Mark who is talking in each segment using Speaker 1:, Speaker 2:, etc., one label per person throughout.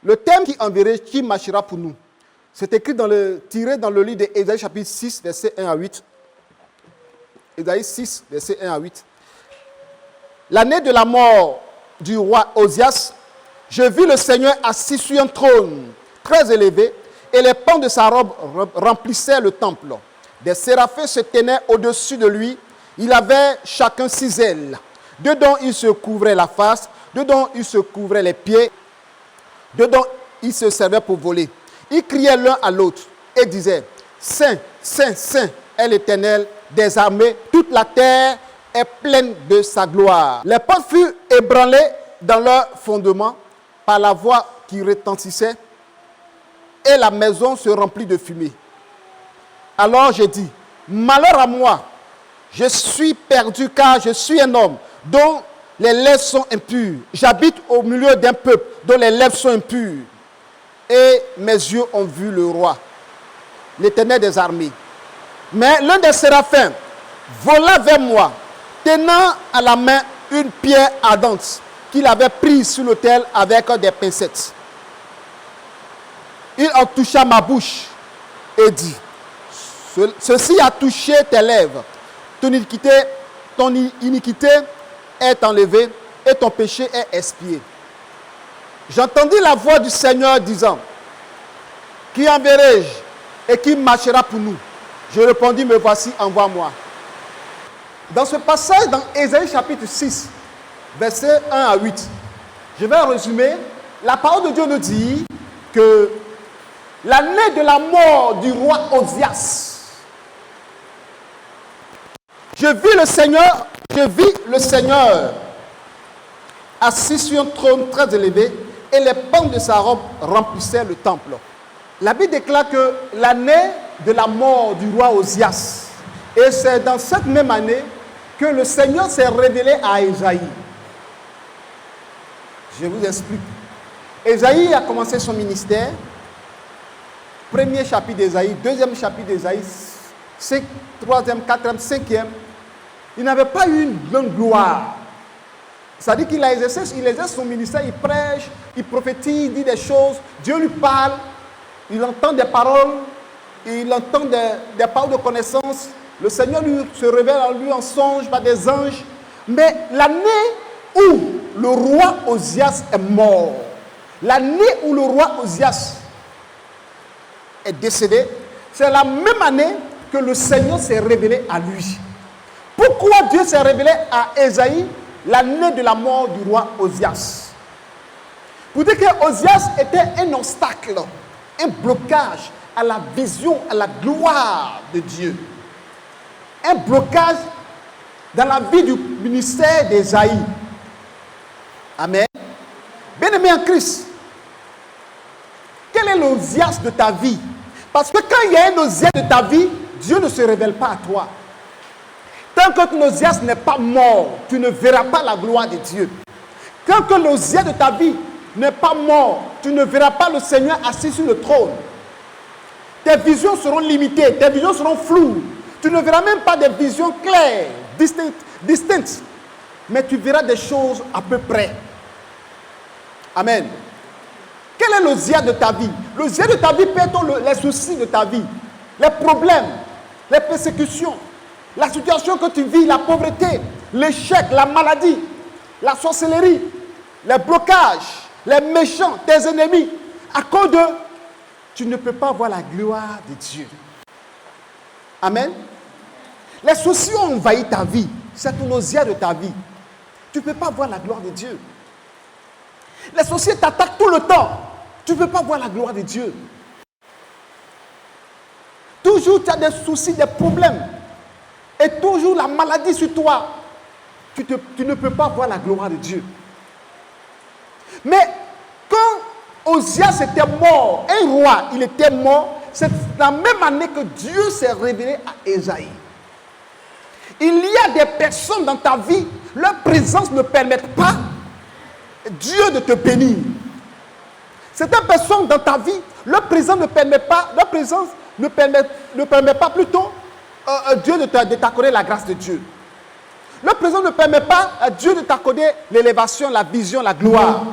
Speaker 1: Le thème qui enverrait, qui marchera pour nous, c'est écrit tiré dans le livre d'Ésaïe chapitre 6, versets 1 à 8. Ésaïe 6, versets 1 à 8. L'année de la mort du roi Osias, je vis le Seigneur assis sur un trône très élevé, et les pans de sa robe remplissaient le temple. Des séraphins se tenaient au-dessus de lui. Il avait chacun 6 ailes. Dedans, il se couvrait la face. Dedans, il se couvrait les pieds. Dedans, il se servait pour voler. Ils criaient l'un à l'autre et disaient, Saint, Saint, Saint est l'Éternel des armées. Toute la terre est pleine de sa gloire. Les portes furent ébranlées dans leur fondement par la voix qui retentissait, et la maison se remplit de fumée. Alors j'ai dit, malheur à moi, je suis perdu car je suis un homme dont les lèvres sont impures. J'habite au milieu d'un peuple dont les lèvres sont impures. Et mes yeux ont vu le roi, l'Éternel des armées. Mais l'un des séraphins vola vers moi, tenant à la main une pierre ardente qu'il avait prise sur l'autel avec des pincettes. Il en toucha ma bouche et dit, ceci a touché tes lèvres. Ton iniquité est enlevée et ton péché est expié. J'entendis la voix du Seigneur disant, qui enverrai-je et qui marchera pour nous? Je répondis, me voici, envoie-moi. Dans ce passage, dans Ésaïe chapitre 6, versets 1 à 8, je vais résumer. La parole de Dieu nous dit que l'année de la mort du roi Osias, je vis le Seigneur assis sur un trône très élevé, et les pans de sa robe remplissaient le temple. La Bible déclare que l'année de la mort du roi Osias, et c'est dans cette même année que le Seigneur s'est révélé à Ésaïe. Je vous explique. Ésaïe a commencé son ministère. Premier chapitre d'Ésaïe, deuxième chapitre d'Ésaïe, troisième, quatrième, cinquième. Il n'avait pas eu une grande gloire. C'est-à-dire qu'il exerce son ministère, il prêche, il prophétise, il dit des choses, Dieu lui parle, il entend des paroles, il entend des paroles de connaissance. Le Seigneur se révèle en lui en songe par des anges. Mais l'année où le roi Osias est mort, l'année où le roi Osias est décédé, c'est la même année que le Seigneur s'est révélé à lui. Pourquoi Dieu s'est révélé à Ésaïe l'année de la mort du roi Osias? Pour dire que Osias était un obstacle, un blocage à la vision, à la gloire de Dieu. Un blocage dans la vie du ministère d'Ésaïe. Amen. Bien-aimé en Christ, quel est l'Osias de ta vie? Parce que quand il y a un Osias de ta vie, Dieu ne se révèle pas à toi. Tant que ton Osias n'est pas mort, tu ne verras pas la gloire de Dieu. Tant que l'Osias de ta vie n'est pas mort, tu ne verras pas le Seigneur assis sur le trône. Tes visions seront limitées, tes visions seront floues. Tu ne verras même pas des visions claires, distinctes. Mais tu verras des choses à peu près. Amen. Quel est l'Osias de ta vie? L'Osias de ta vie peut être les soucis de ta vie, les problèmes, les persécutions, la situation que tu vis, la pauvreté, l'échec, la maladie, la sorcellerie, les blocages, les méchants, tes ennemis. À cause de, tu ne peux pas voir la gloire de Dieu. Amen. Les soucis ont envahi ta vie. C'est ton Osias de ta vie. Tu ne peux pas voir la gloire de Dieu. Les soucis t'attaquent tout le temps. Tu ne peux pas voir la gloire de Dieu. Toujours tu as des soucis, des problèmes. Et toujours la maladie sur toi. Tu ne peux pas voir la gloire de Dieu. Mais quand Osias était mort, un roi, il était mort, c'est la même année que Dieu s'est révélé à Ésaïe. Il y a des personnes dans ta vie, leur présence ne permet pas Dieu de te bénir. Certaines personnes dans ta vie, leur présence ne permet pas, plutôt Dieu de t'accorder la grâce de Dieu. Leur présence ne permet pas à Dieu de t'accorder l'élévation, la vision, la gloire.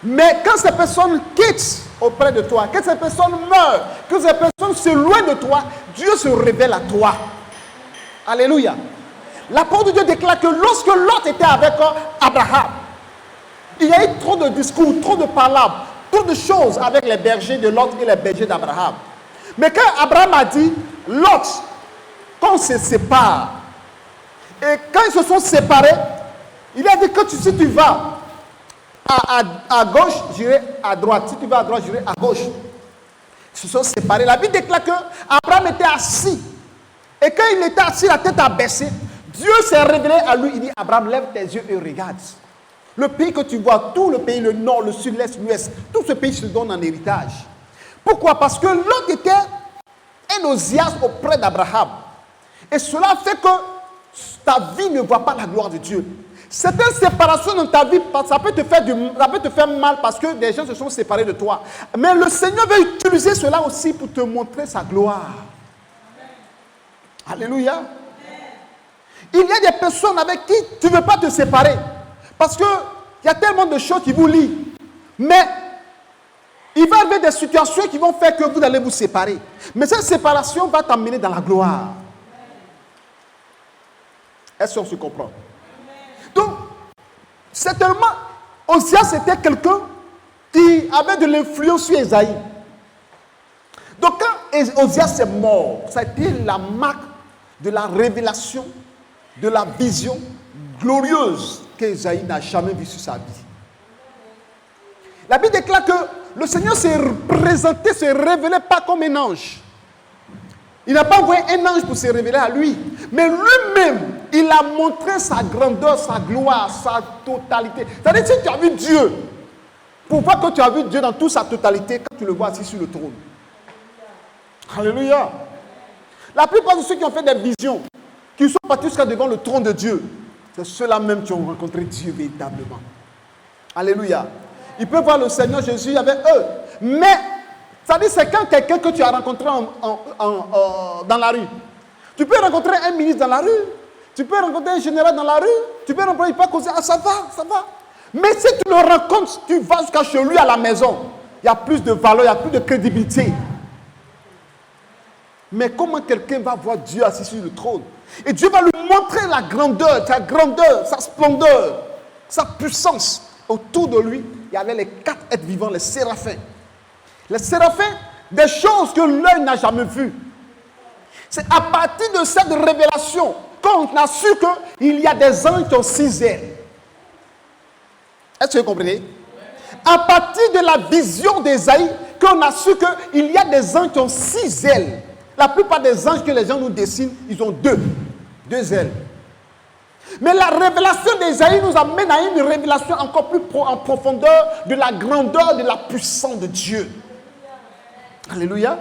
Speaker 1: Mais quand ces personnes quittent auprès de toi, que ces personnes meurent, que ces personnes s'éloignent de toi, Dieu se révèle à toi. Alléluia. La parole de Dieu déclare que lorsque Lot était avec Abraham, il y a eu trop de discours, trop de paroles, trop de choses avec les bergers de Lot et les bergers d'Abraham. Mais quand Abraham a dit, Lot, quand on se sépare, et quand ils se sont séparés, il a dit que si tu vas à gauche, j'irai à droite. Si tu vas à droite, j'irai à gauche. Ils se sont séparés. La Bible déclare que Abraham était assis. Et quand il était assis, la tête abaissée, Dieu s'est révélé à lui. Il dit, Abraham, lève tes yeux et regarde. Le pays que tu vois, tout le pays, le nord, le sud, l'est, l'ouest, tout ce pays se donne en héritage. Pourquoi? Parce que Lot était un enthousiasme auprès d'Abraham. Et cela fait que ta vie ne voit pas la gloire de Dieu. Certaines séparations dans ta vie, ça peut te faire mal parce que des gens se sont séparés de toi. Mais le Seigneur veut utiliser cela aussi pour te montrer sa gloire. Alléluia. Il y a des personnes avec qui tu ne veux pas te séparer. Parce qu'il y a tellement de choses qui vous lient. Mais il va y avoir des situations qui vont faire que vous allez vous séparer. Mais cette séparation va t'amener dans la gloire. Est-ce qu'on se comprend? Donc, certainement, Osias c'était quelqu'un qui avait de l'influence sur Esaïe. Donc, quand Osias est mort, ça a été la marque de la révélation, de la vision glorieuse qu'Esaïe n'a jamais vue sur sa vie. La Bible déclare que le Seigneur s'est présenté, s'est révélé pas comme un ange. Il n'a pas envoyé un ange pour se révéler à lui. Mais lui-même, il a montré sa grandeur, sa gloire, sa totalité. C'est-à-dire, si tu as vu Dieu, pour voir que tu as vu Dieu dans toute sa totalité, quand tu le vois assis sur le trône. Alléluia. La plupart de ceux qui ont fait des visions, qui sont partis jusqu'à devant le trône de Dieu, c'est ceux-là même qui ont rencontré Dieu véritablement. Alléluia. Ils peuvent voir le Seigneur Jésus avec eux. Mais, c'est-à-dire, c'est quand quelqu'un que tu as rencontré dans la rue. Tu peux rencontrer un ministre dans la rue. Tu peux rencontrer un général dans la rue. Tu peux rencontrer, il peut causer, ça va. Mais si tu le rencontres, tu vas jusqu'à chez lui à la maison. Il y a plus de valeur, il y a plus de crédibilité. Mais comment quelqu'un va voir Dieu assis sur le trône? Et Dieu va lui montrer la grandeur, sa grandeur, sa splendeur, sa puissance. Autour de lui, il y avait les 4 êtres vivants, les séraphins. Les séraphins, des choses que l'œil n'a jamais vues. C'est à partir de cette révélation qu'on a su qu'il y a des anges qui ont 6 ailes. Est-ce que vous comprenez? À partir de la vision d'Ésaïe, qu'on a su qu'il y a des anges qui ont 6 ailes. La plupart des anges que les gens nous dessinent, ils ont 2 ailes. Mais la révélation d'Ésaïe nous amène à une révélation encore plus en profondeur de la grandeur, de la puissance de Dieu. Alléluia.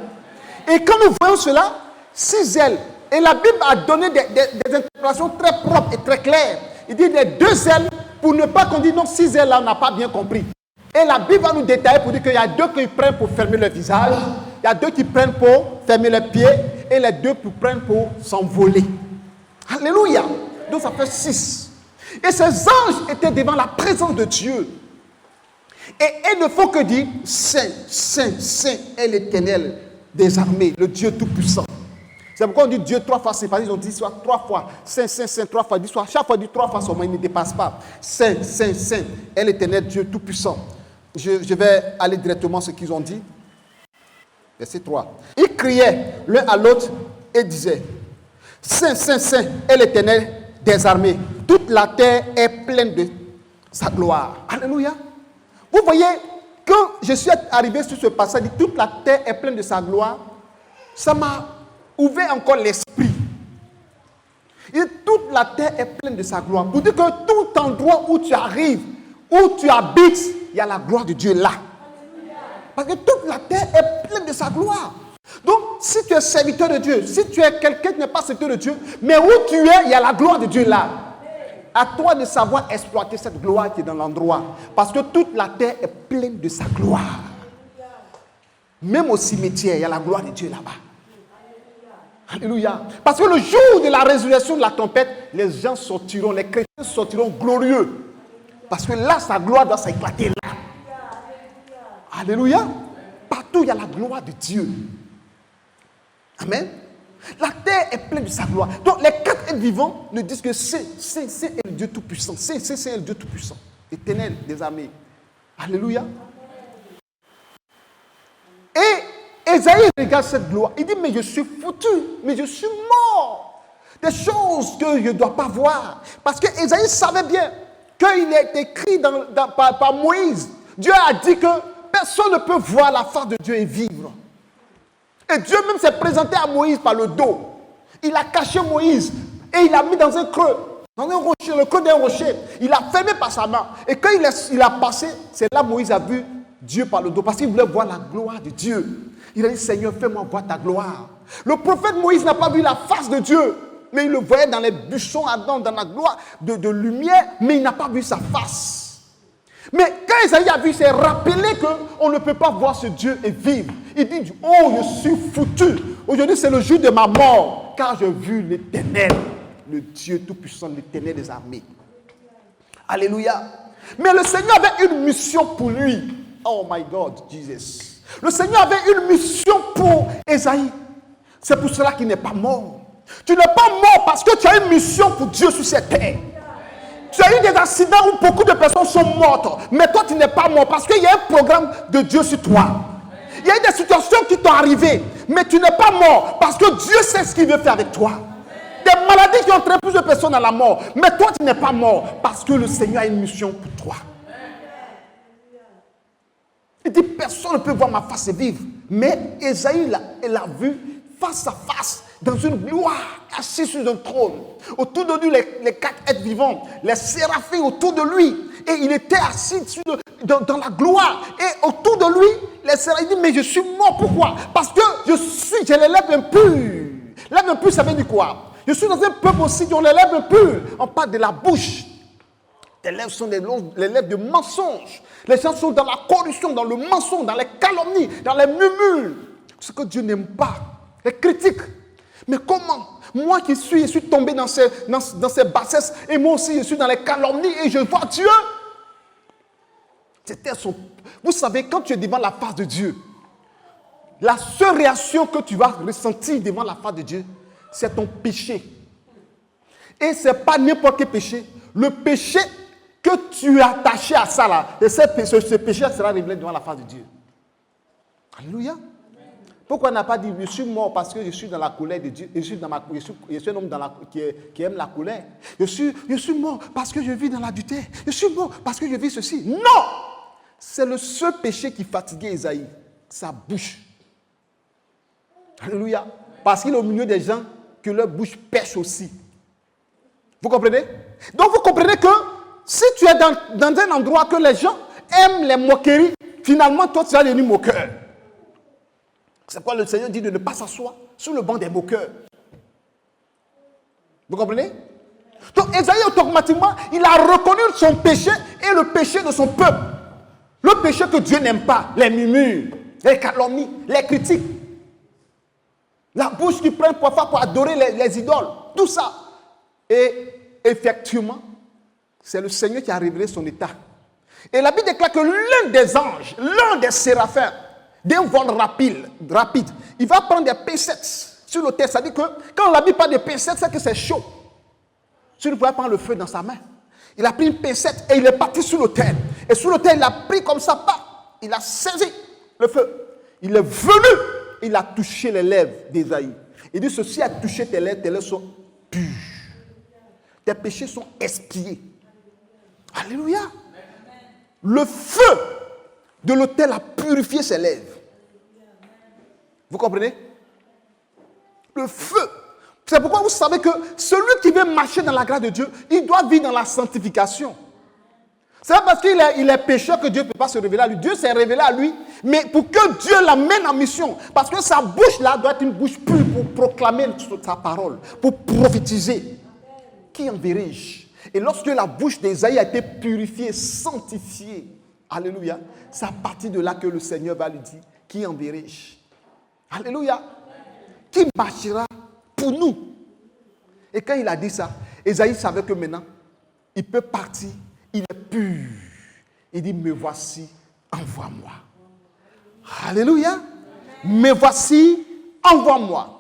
Speaker 1: Et quand nous voyons cela, 6 ailes. Et la Bible a donné des interprétations très propres et très claires. Il dit les 2 ailes pour ne pas qu'on dise non, 6 ailes là, on n'a pas bien compris. Et la Bible va nous détailler pour dire qu'il y a 2 qui prennent pour fermer le visage, il y a 2 qui prennent pour fermer les pieds, et les 2 qui prennent pour s'envoler. Alléluia. Donc ça fait 6. Et ces anges étaient devant la présence de Dieu. Et ils ne font que dire Saint, Saint, Saint est l'Éternel des armées, le Dieu tout-puissant. C'est pourquoi on dit Dieu 3 fois, c'est parce qu'ils ont dit soit 3 fois, Saint, Saint, Saint, 3 fois, soit chaque fois dit 3 fois seulement, il ne dépasse pas. Saint, Saint, Saint est l'Éternel Dieu tout-puissant. Je vais aller directement à ce qu'ils ont dit. Verset 3. Ils criaient l'un à l'autre et disaient Saint, Saint, Saint est l'Éternel des armées. Toute la terre est pleine de sa gloire. Alléluia. Vous voyez, quand je suis arrivé sur ce passage, toute la terre est pleine de sa gloire, ça m'a ouvert encore l'esprit. Et toute la terre est pleine de sa gloire. Pour dire que tout endroit où tu arrives, où tu habites, il y a la gloire de Dieu là. Parce que toute la terre est pleine de sa gloire. Donc, si tu es serviteur de Dieu, si tu es quelqu'un qui n'est pas serviteur de Dieu, mais où tu es, il y a la gloire de Dieu là. À toi de savoir exploiter cette gloire qui est dans l'endroit. Parce que toute la terre est pleine de sa gloire. Même au cimetière, il y a la gloire de Dieu là-bas. Alléluia. Parce que le jour de la résurrection de la tempête, les gens sortiront, les chrétiens sortiront glorieux. Parce que là, sa gloire doit s'éclater là. Alléluia. Partout, il y a la gloire de Dieu. Amen. La terre est pleine de sa gloire. Donc, les 4 êtres vivants nous disent que c'est le Dieu Tout-Puissant. C'est le Dieu Tout-Puissant. Éternel des armées. Alléluia. Et Ésaïe regarde cette gloire. Il dit, mais je suis foutu. Mais je suis mort. Des choses que je ne dois pas voir. Parce que Ésaïe savait bien qu'il est écrit par Moïse. Dieu a dit que personne ne peut voir la face de Dieu et vivre. Et Dieu même s'est présenté à Moïse par le dos. Il a caché Moïse et il l'a mis dans un creux, dans un rocher, le creux d'un rocher. Il l'a fermé par sa main. Et quand il a passé, c'est là Moïse a vu Dieu par le dos parce qu'il voulait voir la gloire de Dieu. Il a dit, Seigneur, fais-moi voir ta gloire. Le prophète Moïse n'a pas vu la face de Dieu, mais il le voyait dans les buissons ardents, dans la gloire de lumière, mais il n'a pas vu sa face. Mais quand Esaïe a vu, il s'est rappelé qu'on ne peut pas voir ce Dieu et vivre. Il dit, oh, je suis foutu. Aujourd'hui, c'est le jour de ma mort, car j'ai vu l'Éternel, le Dieu Tout-Puissant, l'Éternel des armées. Alléluia. Mais le Seigneur avait une mission pour lui. Oh my God, Jesus. Le Seigneur avait une mission pour Esaïe. C'est pour cela qu'il n'est pas mort. Tu n'es pas mort parce que tu as une mission pour Dieu sur cette terre. Tu as eu des accidents où beaucoup de personnes sont mortes. Mais toi, tu n'es pas mort parce qu'il y a un programme de Dieu sur toi. Il y a eu des situations qui t'ont arrivé. Mais tu n'es pas mort parce que Dieu sait ce qu'il veut faire avec toi. Des maladies qui ont entraîné plus de personnes à la mort. Mais toi, tu n'es pas mort parce que le Seigneur a une mission pour toi. Il dit, personne ne peut voir ma face et vivre. Mais Esaïe, il l'a vu face à face, dans une gloire, assis sur un trône. Autour de lui, les 4 êtres vivants, les séraphins autour de lui. Et il était assis dans la gloire. Et autour de lui, les séraphins, il dit, mais je suis mort, pourquoi? Parce que j'ai les lèvres impures. Les lèvres impures, ça veut dire quoi? Je suis dans un peuple aussi qui ont les lèvres impures. On parle de la bouche. Les lèvres sont les lèvres de mensonges. Les gens sont dans la corruption, dans le mensonge, dans les calomnies, dans les murmures. Ce que Dieu n'aime pas. Les critiques. Mais comment? Moi qui suis, je suis tombé dans ces bassesses, et moi aussi je suis dans les calomnies et je vois Dieu. Vous savez, quand tu es devant la face de Dieu, la seule réaction que tu vas ressentir devant la face de Dieu, c'est ton péché. Et ce n'est pas n'importe quel péché. Le péché que tu es attaché à ça là, et ce péché sera révélé devant la face de Dieu. Alléluia. Pourquoi on n'a pas dit, je suis mort parce que je suis dans la colère de Dieu, je suis un homme qui aime la colère. Je suis mort parce que je vis dans l'adultère. Je suis mort parce que je vis ceci. Non! C'est le seul péché qui fatiguait Esaïe, sa bouche. Alléluia. Parce qu'il est au milieu des gens que leur bouche pêche aussi. Vous comprenez? Donc vous comprenez que si tu es dans un endroit que les gens aiment les moqueries, finalement toi tu vas devenir moqueur. C'est pourquoi le Seigneur dit de ne pas s'asseoir sur le banc des moqueurs. Vous comprenez? Donc Esaïe automatiquement, il a reconnu son péché et le péché de son peuple. Le péché que Dieu n'aime pas, les murmures, les calomnies, les critiques. La bouche qui prend parfois pour adorer les idoles. Tout ça. Et effectivement, c'est le Seigneur qui a révélé son état. Et la Bible déclare que l'un des anges, l'un des séraphins, d'un vol rapide, il va prendre des pincettes sur l'autel. Ça dit que quand la Bible parle de pincettes, c'est que c'est chaud. Tu ne pouvais prendre le feu dans sa main. Il a pris une pincette et il est parti sur l'autel. Et sur l'autel, il a pris comme ça, il a saisi le feu. Il est venu, il a touché les lèvres d'Ésaïe. Il dit, ceci a touché tes lèvres sont pures. Tes péchés sont expiés. Alléluia. Le feu de l'autel a purifié ses lèvres. Vous comprenez? Le feu. C'est pourquoi vous savez que celui qui veut marcher dans la grâce de Dieu, il doit vivre dans la sanctification. C'est pas parce qu'il est pécheur que Dieu ne peut pas se révéler à lui. Dieu s'est révélé à lui, mais pour que Dieu l'amène en mission. Parce que sa bouche là doit être une bouche pure pour proclamer sa parole, pour prophétiser. Qui enverrai-je? Et lorsque la bouche d'Ésaïe a été purifiée, sanctifiée, alléluia, c'est à partir de là que le Seigneur va lui dire, qui enverrai-je? Alléluia. Qui marchera pour nous? Et quand il a dit ça, Ésaïe savait que maintenant, il peut partir, il est pur. Il dit, me voici, envoie-moi. Alléluia. Mais voici, envoie-moi.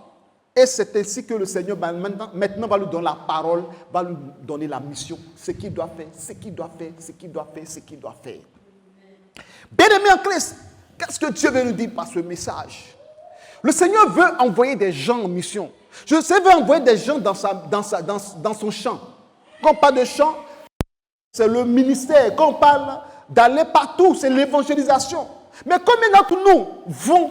Speaker 1: Et c'est ainsi que le Seigneur maintenant va lui donner la parole, va lui donner la mission, ce qu'il doit faire, ce qu'il doit faire, ce qu'il doit faire, ce qu'il doit faire. Bien-aimés en Christ, qu'est-ce que Dieu veut nous dire par ce message? Le Seigneur veut envoyer des gens en mission. Je sais, veut envoyer des gens dans son champ. Quand on parle de champ, c'est le ministère. Quand on parle d'aller partout, c'est l'évangélisation. Mais combien d'entre nous vont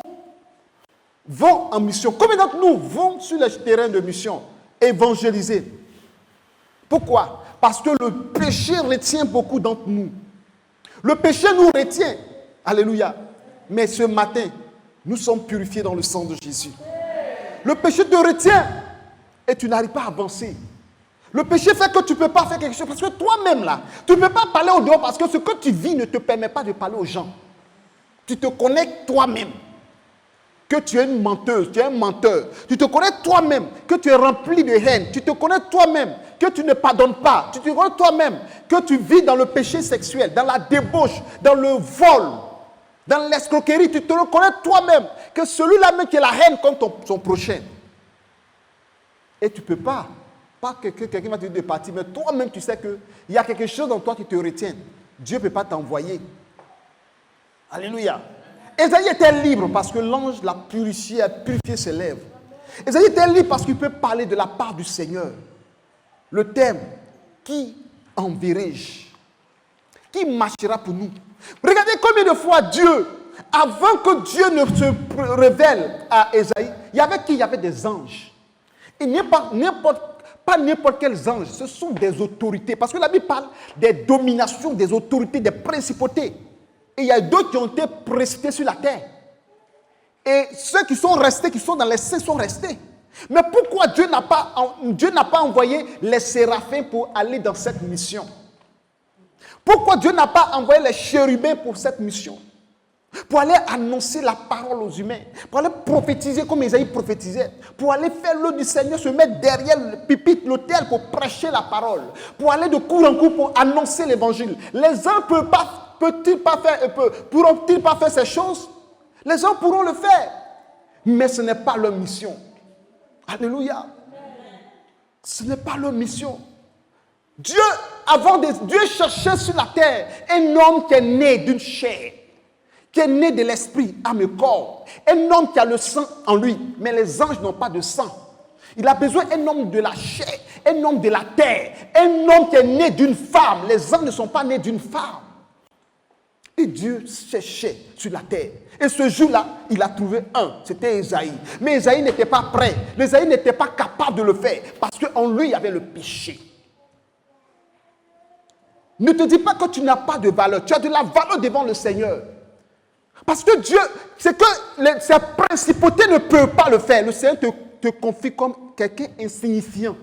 Speaker 1: en mission? Combien d'entre nous vont sur le terrain de mission évangéliser? Pourquoi? Parce que le péché retient beaucoup d'entre nous. Le péché nous retient. Alléluia. Mais ce matin, nous sommes purifiés dans le sang de Jésus. Le péché te retient et tu n'arrives pas à avancer. Le péché fait que tu ne peux pas faire quelque chose parce que toi-même là, tu ne peux pas parler au dehors parce que ce que tu vis ne te permet pas de parler aux gens. Tu te connais toi-même que tu es une menteuse, tu es un menteur. Tu te connais toi-même que tu es rempli de haine. Tu te connais toi-même que tu ne pardonnes pas. Tu te connais toi-même que tu vis dans le péché sexuel, dans la débauche, dans le vol, dans l'escroquerie. Tu te reconnais toi-même que celui-là même qui a la haine contre son prochain. Et tu ne peux pas. Pas que quelqu'un va te dire de partir, mais toi-même tu sais qu'il y a quelque chose dans toi qui te retient. Dieu ne peut pas t'envoyer. Alléluia. Ésaïe était libre parce que l'ange l'a purifié, a purifié ses lèvres. Ésaïe était libre parce qu'il peut parler de la part du Seigneur. Le thème, qui enverrai-je? Qui marchera pour nous? Regardez combien de fois Dieu, avant que Dieu ne se révèle à Ésaïe, il y avait qui? Il y avait des anges. Et pas n'importe quels anges, ce sont des autorités. Parce que la Bible parle des dominations, des autorités, des principautés. Et il y a d'autres qui ont été précipités sur la terre. Et ceux qui sont restés, qui sont dans les cieux, sont restés. Mais pourquoi Dieu n'a pas envoyé les séraphins pour aller dans cette mission? Pourquoi Dieu n'a pas envoyé les chérubins pour cette mission? Pour aller annoncer la parole aux humains, pour aller prophétiser comme Ésaïe prophétisait, pour aller faire l'œuvre du Seigneur, se mettre derrière le pupitre, l'autel pour prêcher la parole, pour aller de cour en cour pour annoncer l'évangile. Les uns pourront-ils pas faire ces choses? Les uns pourront le faire, mais ce n'est pas leur mission. Alléluia. Ce n'est pas leur mission. Dieu cherchait sur la terre un homme qui est né d'une chair, qui est né de l'esprit, âme et corps. Un homme qui a le sang en lui, mais les anges n'ont pas de sang. Il a besoin d'un homme de la chair, un homme de la terre, un homme qui est né d'une femme. Les anges ne sont pas nés d'une femme. Et Dieu cherchait sur la terre. Et ce jour-là, il a trouvé un, c'était Ésaïe. Mais Ésaïe n'était pas prêt. Ésaïe n'était pas capable de le faire parce qu'en lui, il y avait le péché. Ne te dis pas que tu n'as pas de valeur. Tu as de la valeur devant le Seigneur. Parce que Dieu, c'est que ces principautés ne peuvent pas le faire. Le Seigneur te confie comme quelqu'un insignifiant.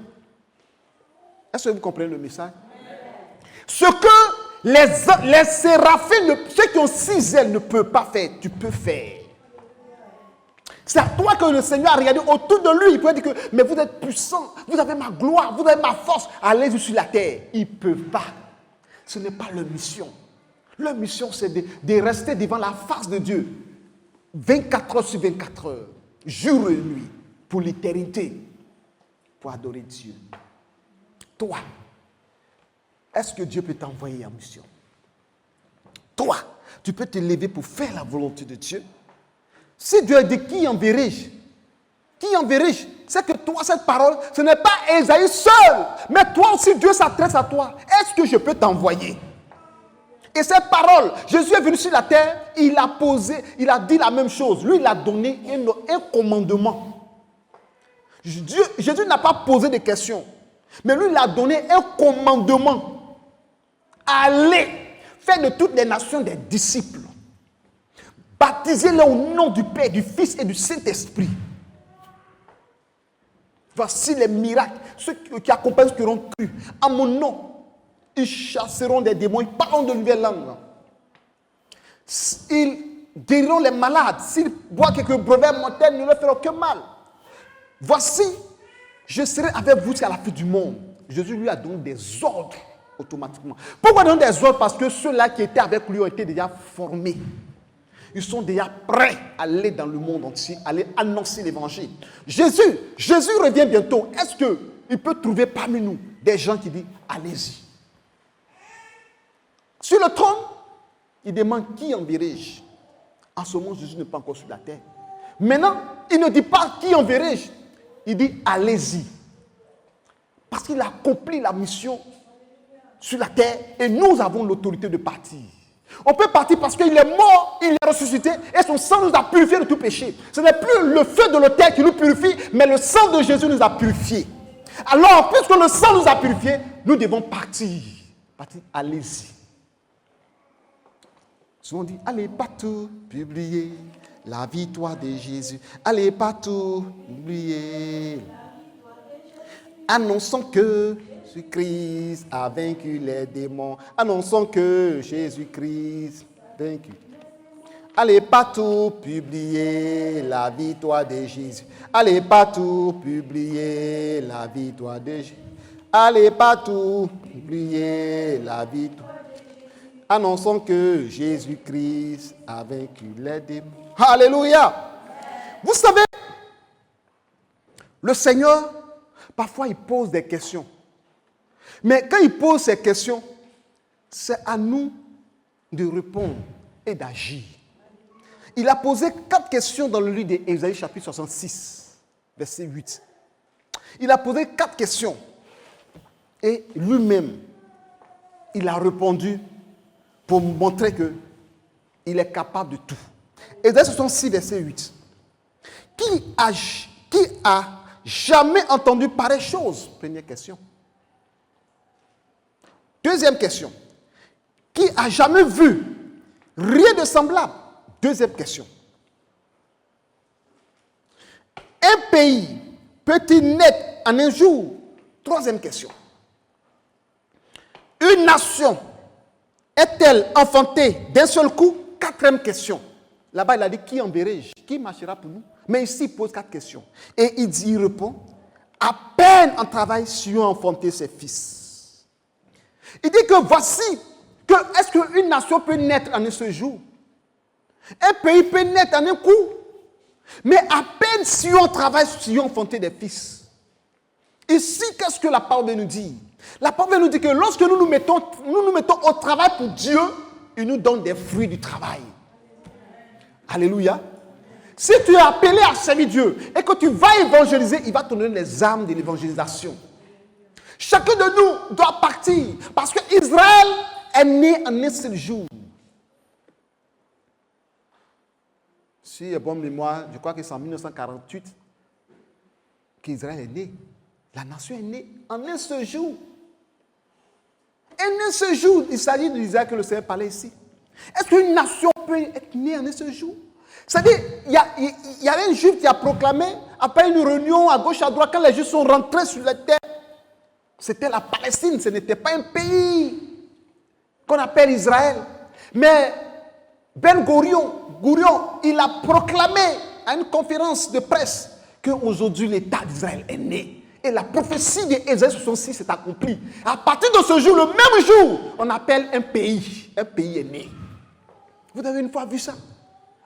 Speaker 1: Est-ce que vous comprenez le message? Ce que les séraphins, ceux qui ont 6 ailes ne peuvent pas faire, tu peux faire. C'est à toi que le Seigneur a regardé autour de lui. Il peut dire que, mais vous êtes puissant, vous avez ma gloire, vous avez ma force. Allez-y sur la terre. Ils ne peuvent pas. Ce n'est pas leur mission. Leur mission, c'est de rester devant la face de Dieu 24 heures sur 24 heures, jour et nuit, pour l'éternité, pour adorer Dieu. Toi, est-ce que Dieu peut t'envoyer en mission? Toi, tu peux te lever pour faire la volonté de Dieu? Si Dieu dit qui enverrai-je? Qui enverrai-je? C'est que toi, cette parole, ce n'est pas Ésaïe seul, mais toi aussi, Dieu s'adresse à toi. Est-ce que je peux t'envoyer? Et cette parole, Jésus est venu sur la terre, il a dit la même chose. Lui, il a donné un commandement. Jésus n'a pas posé de questions, mais lui, il a donné un commandement. Allez, faire de toutes les nations des disciples. Baptisez-les au nom du Père, du Fils et du Saint-Esprit. Voici les miracles, ceux qui accompagnent ceux qui auront cru. En mon nom, ils chasseront des démons, ils parleront de nouvelles langues. Ils guériront les malades. S'ils boivent quelques brevets mortels, ils ne leur feront aucun mal. Voici, je serai avec vous jusqu'à la fin du monde. Jésus lui a donné des ordres automatiquement. Pourquoi donner des ordres? Parce que ceux-là qui étaient avec lui ont été déjà formés. Ils sont déjà prêts à aller dans le monde entier, aller annoncer l'évangile. Jésus revient bientôt. Est-ce qu'il peut trouver parmi nous des gens qui disent, allez-y. Sur le trône, il demande, qui enverrai-je? En ce moment, Jésus n'est pas encore sur la terre. Maintenant, il ne dit pas, qui enverrai-je? Il dit, allez-y. Parce qu'il a accompli la mission sur la terre et nous avons l'autorité de partir. On peut partir parce qu'il est mort, il est ressuscité et son sang nous a purifiés de tout péché. Ce n'est plus le feu de l'autel qui nous purifie, mais le sang de Jésus nous a purifiés. Alors, puisque le sang nous a purifiés, nous devons partir. Partir, allez-y. Souvent on dit, allez partout, publier la victoire de Jésus. Allez partout, publier. Annonçons que Jésus-Christ a vaincu les démons. Annonçons que Jésus-Christ a vaincu. Allez partout publier la victoire de Jésus. Allez partout publier la victoire de Jésus. Allez partout publier la victoire. Annonçons que Jésus-Christ a vaincu les démons. Alléluia. Vous savez, le Seigneur, parfois il pose des questions. Mais quand il pose ces questions, c'est à nous de répondre et d'agir. Il a posé 4 questions dans le livre d'Ésaïe chapitre 66, verset 8. Il a posé 4 questions. Et lui-même, il a répondu pour montrer qu'il est capable de tout. Ésaïe 66, verset 8. Qui a jamais entendu pareille chose? Première question. Deuxième question. Qui a jamais vu rien de semblable? Deuxième question. Un pays peut-il naître en un jour? Troisième question. Une nation est-elle enfantée d'un seul coup? Quatrième question. Là-bas, il a dit, qui enverrai-je? Qui marchera pour nous? Mais ici, il pose 4 questions. Et il répond, à peine en travail si on a enfanté ses fils. Il dit que voici, est-ce qu'une nation peut naître en un seul jour? Un pays peut naître en un coup. Mais à peine si on travaille, si on enfanté des fils. Ici, qu'est-ce que la parole nous dit? La parole nous dit que lorsque nous nous mettons au travail pour Dieu, il nous donne des fruits du travail. Alléluia. Si tu es appelé à servir Dieu et que tu vas évangéliser, il va te donner les armes de l'évangélisation. Chacun de nous doit partir parce que Israël est né en un seul jour. Si j'ai bonne mémoire, je crois que c'est en 1948 qu'Israël est né. La nation est née en un seul jour. En un seul jour, il s'agit de l'Israël que le Seigneur parlait ici. Est-ce qu'une nation peut être née en un seul jour? C'est-à-dire, il y avait un juif qui a proclamé, après une réunion à gauche, à droite, quand les juifs sont rentrés sur la terre, c'était la Palestine, ce n'était pas un pays qu'on appelle Israël. Mais Ben Gurion, il a proclamé à une conférence de presse qu'aujourd'hui l'État d'Israël est né. Et la prophétie d'Ésaïe 66 s'est accomplie. À partir de ce jour, le même jour, on appelle un pays. Un pays est né. Vous avez une fois vu ça?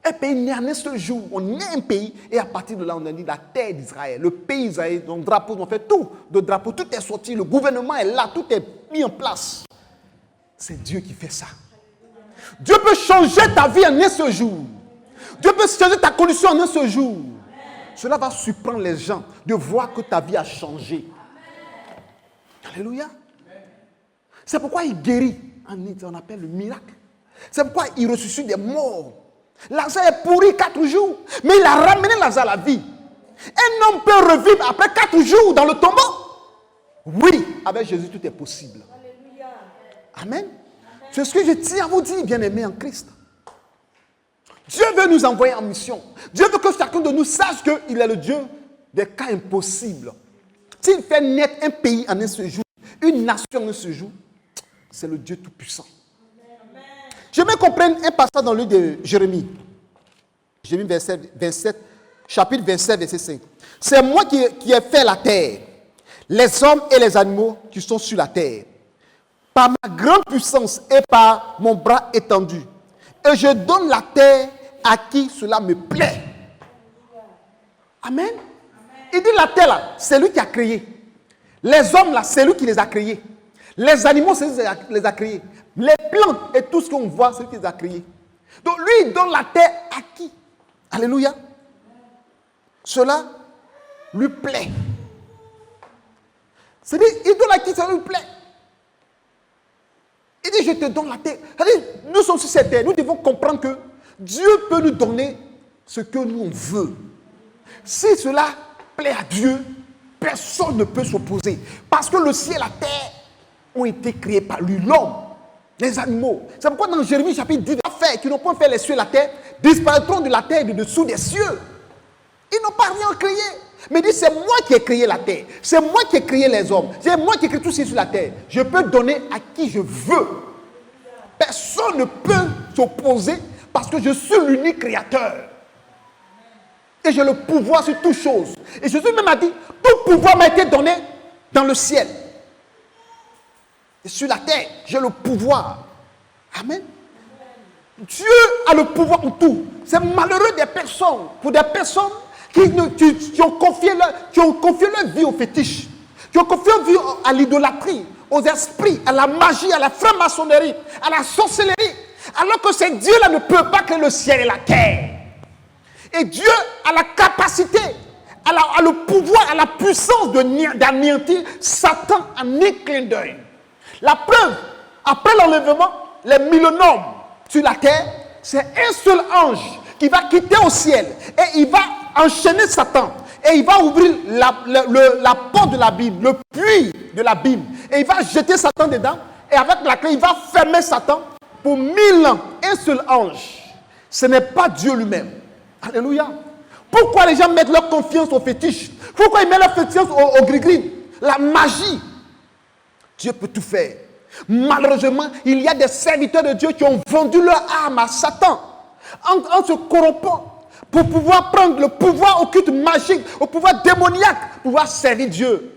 Speaker 1: Un pays né en un seul jour. On est un pays et à partir de là, on a dit la terre d'Israël. Le pays d'Israël, donc drapeau, on fait tout. Le drapeau, tout est sorti. Le gouvernement est là, tout est mis en place. C'est Dieu qui fait ça. Dieu peut changer ta vie en un seul jour. Dieu peut changer ta condition en un seul jour. Cela va surprendre les gens de voir que ta vie a changé. Alléluia. C'est pourquoi il guérit. On appelle le miracle. C'est pourquoi il ressuscite des morts. Lazare est pourri 4 jours. Mais il a ramené Lazare à la vie. Un homme peut revivre après 4 jours dans le tombeau. Oui, avec Jésus, tout est possible. Amen. C'est ce que je tiens à vous dire, bien-aimés en Christ. Dieu veut nous envoyer en mission. Dieu veut que chacun de nous sache qu'il est le Dieu des cas impossibles. S'il fait naître un pays en un seul jour, une nation en un seul jour, c'est le Dieu tout-puissant. J'aimerais qu'on prenne un passage dans le livre de Jérémie. Jérémie 27, chapitre 27, verset 5. C'est moi qui ai fait la terre, les hommes et les animaux qui sont sur la terre, par ma grande puissance et par mon bras étendu. Et je donne la terre à qui cela me plaît. Amen. Il dit la terre là, c'est lui qui a créé. Les hommes là, c'est lui qui les a créés. Les animaux, c'est lui qui les a créés. Les plantes et tout ce qu'on voit, c'est lui qui les a créés. Donc lui, il donne la terre à qui? Alléluia. Cela lui plaît. C'est-à-dire, il donne à qui ça lui plaît. Il dit, je te donne la terre. C'est-à-dire, nous sommes sur cette terre, nous devons comprendre que Dieu peut nous donner ce que nous on veut. Si cela plaît à Dieu, personne ne peut s'opposer. Parce que le ciel et la terre ont été créés par lui, l'homme, les animaux. C'est pourquoi dans Jérémie chapitre 10, qui n'ont pas fait les cieux et la terre, disparaîtront de la terre et de dessous des cieux. Ils n'ont pas rien créé. Mais il dit, c'est moi qui ai créé la terre. C'est moi qui ai créé les hommes. C'est moi qui ai créé tout ce qui est sur la terre. Je peux donner à qui je veux. Personne ne peut s'opposer parce que je suis l'unique créateur. Et j'ai le pouvoir sur toutes choses. Et Jésus même a dit, tout pouvoir m'a été donné dans le ciel. Et sur la terre, j'ai le pouvoir. Amen. Dieu a le pouvoir pour tout. C'est malheureux des personnes, pour des personnes qui ont confié leur vie aux fétiches, qui ont confié leur vie à l'idolâtrie, aux esprits, à la magie, à la franc-maçonnerie, à la sorcellerie, alors que ce Dieu-là ne peut pas créer le ciel et la terre. Et Dieu a la capacité, a le pouvoir, a la puissance d'anéantir Satan en un clin d'œil. La preuve, après l'enlèvement, les millénaires sur la terre, c'est un seul ange qui va quitter au ciel et il va enchaîner Satan et il va ouvrir la porte de l'abîme, le puits de l'abîme, et il va jeter Satan dedans et avec la clé il va fermer Satan pour 1000 ans. Un seul ange, ce n'est pas Dieu lui-même. Alléluia. Pourquoi les gens mettent leur confiance aux fétiches? Pourquoi ils mettent leur confiance au gris-gris? La magie. Dieu peut tout faire. Malheureusement, il y a des serviteurs de Dieu qui ont vendu leur âme à Satan en se corrompant pour pouvoir prendre le pouvoir occulte magique, au pouvoir démoniaque, pour pouvoir servir Dieu.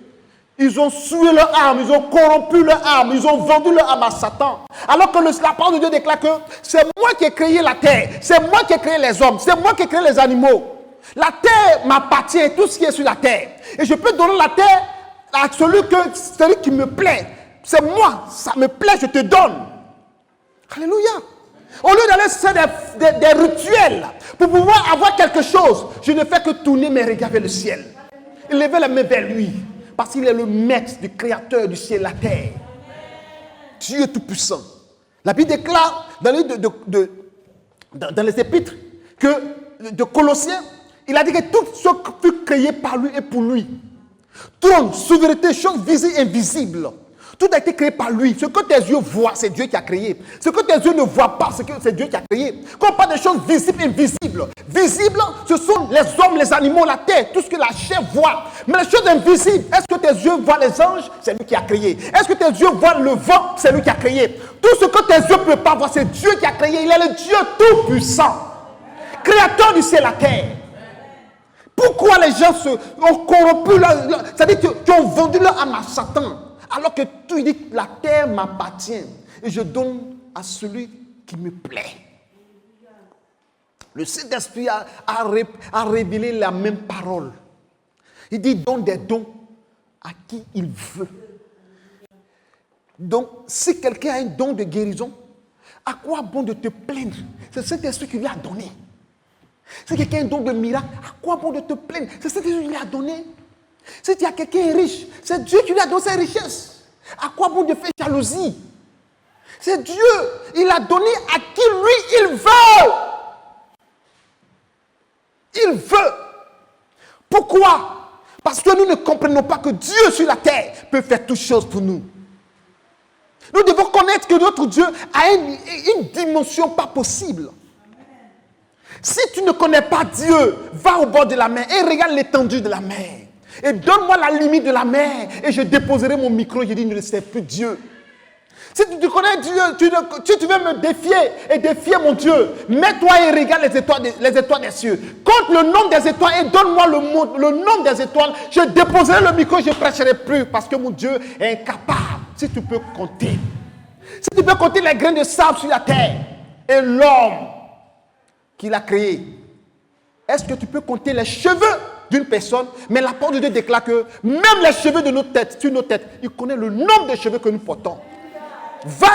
Speaker 1: Ils ont souillé leur âme, ils ont corrompu leur âme, ils ont vendu leur âme à Satan. Alors que la parole de Dieu déclare que c'est moi qui ai créé la terre, c'est moi qui ai créé les hommes, c'est moi qui ai créé les animaux. La terre m'appartient, tout ce qui est sur la terre. Et je peux donner la terre à celui qui me plaît. C'est moi, ça me plaît, je te donne. Alléluia. Au lieu d'aller faire des rituels pour pouvoir avoir quelque chose, je ne fais que tourner mes regards vers le ciel. Et lever la main vers lui. Parce qu'il est le maître du créateur du ciel et la terre. Dieu est tout puissant. La Bible déclare dans les épîtres de Colossiens, il a dit que tout ce qui fut créé par lui et pour lui. Trône, souveraineté, choses visibles et invisibles. Tout a été créé par lui. Ce que tes yeux voient, c'est Dieu qui a créé. Ce que tes yeux ne voient pas, c'est Dieu qui a créé. Quand on parle de choses visibles et invisibles, visibles, ce sont les hommes, les animaux, la terre, tout ce que la chair voit. Mais les choses invisibles, est-ce que tes yeux voient les anges? C'est lui qui a créé. Est-ce que tes yeux voient le vent? C'est lui qui a créé. Tout ce que tes yeux ne peuvent pas voir, c'est Dieu qui a créé. Il est le Dieu tout-puissant, créateur du ciel et la terre. Pourquoi les gens ont corrompu c'est-à-dire qu'ils ont vendu leur âme à Satan? Alors que tout dit, la terre m'appartient et je donne à celui qui me plaît. Le Saint-Esprit a révélé la même parole. Il dit, donne des dons à qui il veut. Donc, si quelqu'un a un don de guérison, à quoi bon de te plaindre? C'est le Saint-Esprit qui lui a donné. Si quelqu'un a un don de miracle, à quoi bon de te plaindre? C'est ce que Dieu lui a donné. Si tu as quelqu'un riche, c'est Dieu qui lui a donné ses richesses. À quoi bon de faire jalousie? C'est Dieu. Il a donné à qui lui il veut. Il veut. Pourquoi? Parce que nous ne comprenons pas que Dieu sur la terre peut faire toutes choses pour nous. Nous devons connaître que notre Dieu a une dimension pas possible. Si tu ne connais pas Dieu, va au bord de la mer et regarde l'étendue de la mer. Et donne-moi la limite de la mer et je déposerai mon micro et je dis, ne sais plus Dieu. Si tu connais Dieu, si tu veux me défier et défier mon Dieu, mets-toi et regarde les étoiles des cieux. Compte le nombre des étoiles et donne-moi le nombre des étoiles. Je déposerai le micro et je ne prêcherai plus parce que mon Dieu est incapable. Si tu peux compter. Si tu peux compter les grains de sable sur la terre et l'homme, qu'il a créé. Est-ce que tu peux compter les cheveux d'une personne? Mais la parole de Dieu déclare que même les cheveux de notre tête, sur nos têtes, il connaît le nombre de cheveux que nous portons. Va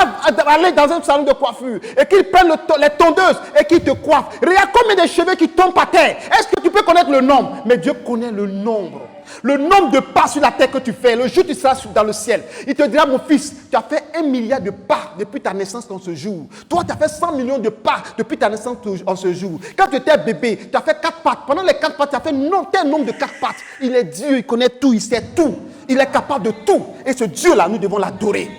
Speaker 1: aller dans un salon de coiffure et qu'il prenne les tondeuses et qu'il te coiffe. Regarde combien de cheveux qui tombent par terre. Est-ce que tu peux connaître le nombre? Mais Dieu connaît le nombre. Le nombre de pas sur la terre que tu fais. Le jour où tu seras dans le ciel, il te dira, mon fils, tu as fait 1 milliard de pas depuis ta naissance dans ce jour. Toi, tu as fait 100 millions de pas depuis ta naissance en ce jour. Quand tu étais bébé, tu as fait 4 pattes. Pendant les 4 pattes, tu as fait tel nombre de 4 pattes. Il est Dieu, il connaît tout, il sait tout. Il est capable de tout. Et ce Dieu-là, nous devons l'adorer.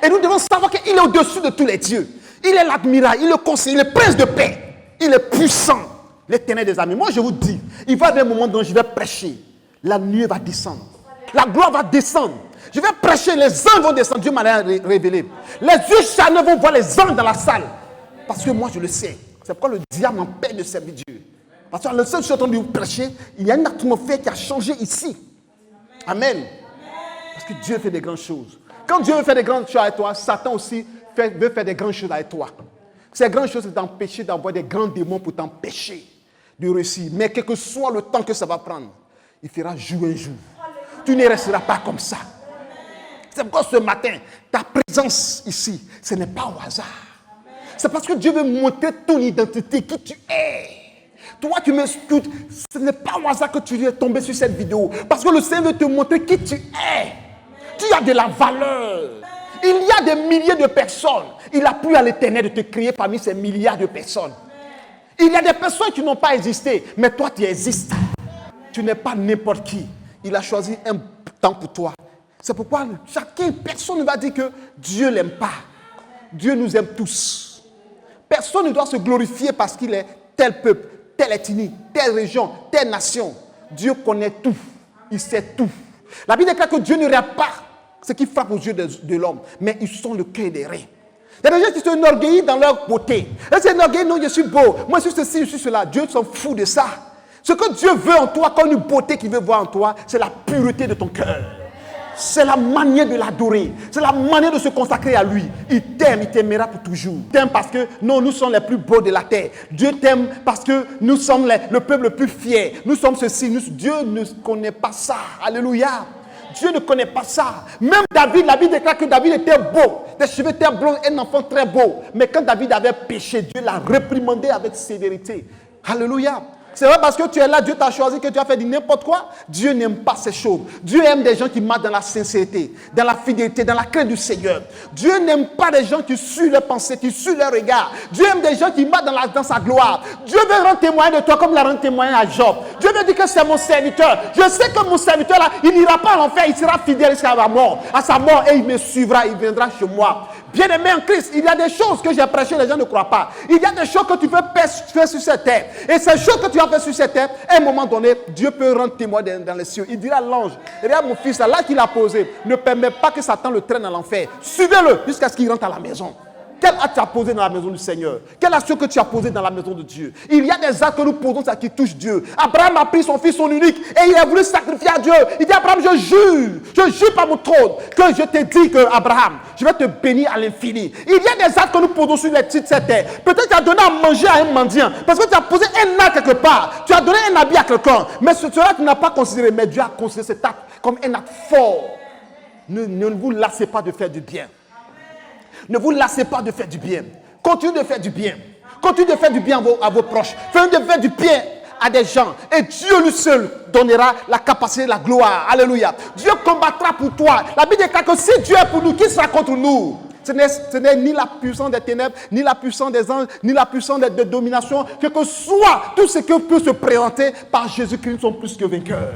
Speaker 1: Et nous devons savoir qu'il est au-dessus de tous les dieux. Il est l'admirable, il est le conseiller, il est le prince de paix. Il est puissant, l'éternel des armées. Moi, je vous dis, il va y avoir un moment où je vais prêcher. La nuée va descendre. La gloire va descendre. Je vais prêcher, les anges vont descendre. Dieu m'a révélé. Les yeux charnés vont voir les anges dans la salle. Parce que moi, je le sais. C'est pourquoi le diable m'empêche de servir Dieu. Parce que le seul que je suis en train de vous prêcher, il y a une atmosphère qui a changé ici. Amen. Parce que Dieu fait des grandes choses. Quand Dieu veut faire des grandes choses avec toi, Satan aussi veut faire des grandes choses avec toi. Ces grandes choses, c'est d'empêcher d'avoir des grands démons pour t'empêcher de réussir. Mais quel que soit le temps que ça va prendre, il fera jour un jour. Tu ne resteras pas comme ça. C'est pourquoi ce matin, ta présence ici, ce n'est pas au hasard. C'est parce que Dieu veut montrer ton identité, qui tu es. Toi, tu m'écoutes, ce n'est pas au hasard que tu es tombé sur cette vidéo. Parce que le Seigneur veut te montrer qui tu es. Tu as de la valeur. Il y a des milliers de personnes. Il a plu à l'Éternel de te créer parmi ces milliards de personnes. Il y a des personnes qui n'ont pas existé, mais toi, tu existes. Tu n'es pas n'importe qui. Il a choisi un temps pour toi. C'est pourquoi personne ne va dire que Dieu ne l'aime pas. Dieu nous aime tous. Personne ne doit se glorifier parce qu'il est tel peuple, telle ethnie, telle région, telle nation. Dieu connaît tout. Il sait tout. La Bible déclare que Dieu ne regarde pas ce qui frappe aux yeux de l'homme, mais ils sont le cœur des reins. Il y a des gens qui s'enorgueillissent dans leur beauté. Ils s'enorgueillissent, non, je suis beau, moi je suis ceci, je suis cela. Dieu s'en fout de ça. Ce que Dieu veut en toi, comme une beauté qu'il veut voir en toi, c'est la pureté de ton cœur. C'est la manière de l'adorer. C'est la manière de se consacrer à lui. Il t'aime, il t'aimera pour toujours. Il t'aime parce que non, nous sommes les plus beaux de la terre. Dieu t'aime parce que nous sommes le peuple le plus fier. Nous sommes ceci. Dieu ne connaît pas ça. Alléluia. Dieu ne connaît pas ça. Même David, la Bible déclare que David était beau. Des cheveux étaient blonds, un enfant très beau. Mais quand David avait péché, Dieu l'a réprimandé avec sévérité. Alléluia. C'est vrai parce que tu es là, Dieu t'a choisi, que tu as fait n'importe quoi. Dieu n'aime pas ces choses. Dieu aime des gens qui marchent dans la sincérité, dans la fidélité, dans la crainte du Seigneur. Dieu n'aime pas des gens qui suivent leurs pensées, qui suivent leurs regards. Dieu aime des gens qui marchent dans sa gloire. Dieu veut rendre témoin de toi comme il a rendu témoin à Job. Dieu veut dire que c'est mon serviteur. Je sais que mon serviteur là, il n'ira pas en enfer, il sera fidèle jusqu'à la mort. À sa mort, et il me suivra, il viendra chez moi. Bien-aimé en Christ, il y a des choses que j'ai prêchées, les gens ne croient pas. Il y a des choses que tu peux faire sur cette terre. Et ces choses que tu as fait sur cette terre, à un moment donné, Dieu peut rendre témoin dans les cieux. Il dira à l'ange, regarde mon fils, là qu'il a posé, ne permet pas que Satan le traîne à l'enfer. Suivez-le jusqu'à ce qu'il rentre à la maison. Quel acte tu as posé dans la maison du Seigneur? Quelle action que tu as posé dans la maison de Dieu? Il y a des actes que nous posons qui touchent Dieu. Abraham a pris son fils, son unique, et il a voulu sacrifier à Dieu. Il dit, Abraham, je jure par mon trône, que je t'ai dit que, Abraham, je vais te bénir à l'infini. Il y a des actes que nous posons sur les titres de cette terre. Peut-être tu as donné à manger à un mendiant, parce que tu as posé un acte quelque part. Tu as donné un habit à quelqu'un, mais cela tu n'as pas considéré, mais Dieu a considéré cet acte comme un acte fort. Ne vous lassez pas de faire du bien. Ne vous lassez pas de faire du bien. Continuez de faire du bien. Continuez de faire du bien à vos proches. Faites de faire du bien à des gens. Et Dieu lui seul donnera la capacité, la gloire. Alléluia. Dieu combattra pour toi. La Bible déclare que si Dieu est pour nous, qui sera contre nous? Ce n'est ni la puissance des ténèbres, ni la puissance des anges, ni la puissance de domination. Que soit tout ce que peut se présenter par Jésus-Christ, nous sommes plus que vainqueurs.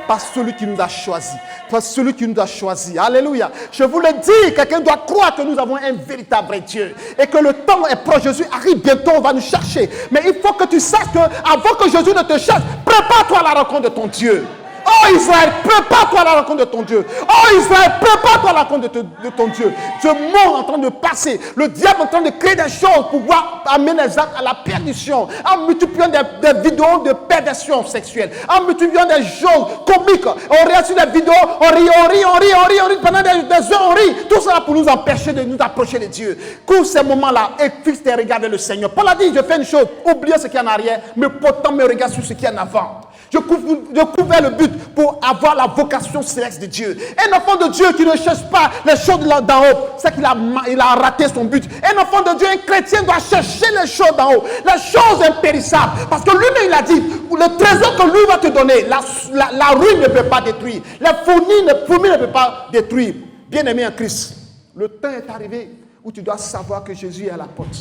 Speaker 1: Par celui qui nous a choisis. Par celui qui nous a choisis. Alléluia. Je vous le dis, quelqu'un doit croire que nous avons un véritable Dieu. Et que le temps est proche. Jésus arrive bientôt, on va nous chercher. Mais il faut que tu saches que avant que Jésus ne te cherche, prépare-toi à la rencontre de ton Dieu. Oh Israël, prépare-toi à la rencontre de ton Dieu. Oh Israël, prépare-toi à la rencontre de ton Dieu. Ce monde en train de passer, le diable en train de créer des choses pour pouvoir amener les actes à la perdition, en multipliant des vidéos de perversion sexuelle, en multipliant des choses comiques. On regarde sur des vidéos, on rit, pendant des heures, on rit. Tout ça pour nous empêcher de nous approcher de Dieu. Cours ces moments-là et fixe tes regards vers le Seigneur. Paul a dit, je fais une chose, oubliez ce qu'il y a en arrière, mais portant mes regards sur ce qu'il y a en avant. Je cours vers le but pour avoir la vocation céleste de Dieu. Un enfant de Dieu qui ne cherche pas les choses d'en haut, c'est qu'il a raté son but. Un enfant de Dieu, un chrétien doit chercher les choses d'en haut, les choses impérissables. Parce que lui-même, il a dit, le trésor que lui va te donner, la ruine ne peut pas détruire. La fourmi ne peut pas détruire. Bien-aimé en Christ, le temps est arrivé où tu dois savoir que Jésus est à la porte.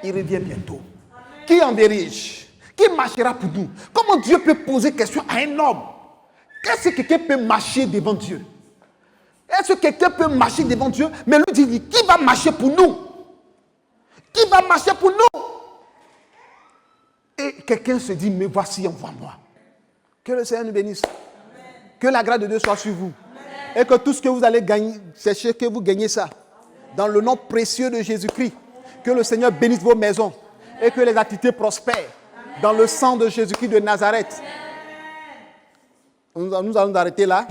Speaker 1: Il revient bientôt. Qui en dirige? Qui marchera pour nous? Comment Dieu peut poser question à un homme? Est-ce que quelqu'un peut marcher devant Dieu? Est-ce que quelqu'un peut marcher devant Dieu? Mais lui dit, qui va marcher pour nous? Qui va marcher pour nous? Et quelqu'un se dit, mais voici, envoie-moi. Que le Seigneur nous bénisse. Amen. Que la grâce de Dieu soit sur vous. Amen. Et que tout ce que vous allez gagner, sachez que vous gagnez ça. Dans le nom précieux de Jésus-Christ. Que le Seigneur bénisse vos maisons. Et que les activités prospèrent. Dans le sang de Jésus-Christ de Nazareth. Nous allons nous arrêter là.